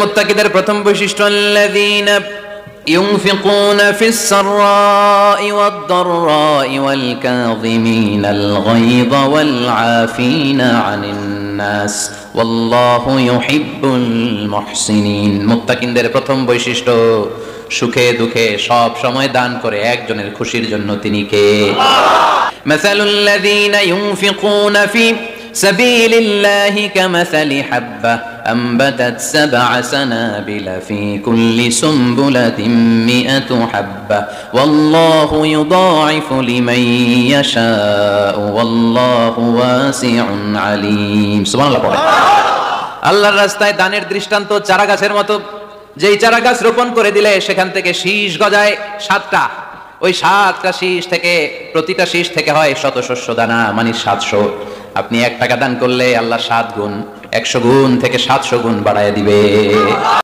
মুত্তাকিদের প্রথম বৈশিষ্ট্য আল্লাযীনা ينفقون في السراء والضراء والكاظمين الغيظ والعافين عن الناس والله يحب المحسنين মুত্তাকিদের প্রথম বৈশিষ্ট্য সুখে দুঃখে সব সময় দান করে একজনের খুশির জন্য তিনি কে مثل الذين ينفقون في سبيل الله كمثل حبة أنبتت 7 سنابل في كل سنبلة 100 حبة والله يضاعف لمن يشاء والله واسع عليم سبحان الله আল্লাহর রাস্তায় দানের দৃষ্টান্ত চারা গাছের মতো যেই চারা গাছ রোপণ করে দিলে সেখান থেকে শীষ গজায় 7টা ওই 7টা শীষ থেকে প্রতিটা শীষ থেকে হয় শত শস্য দানা মানে 700 আপনি 1 টাকা দান করলে আল্লাহ 7 গুণ 100 গুণ থেকে 700 গুণ বাড়ায় দিবে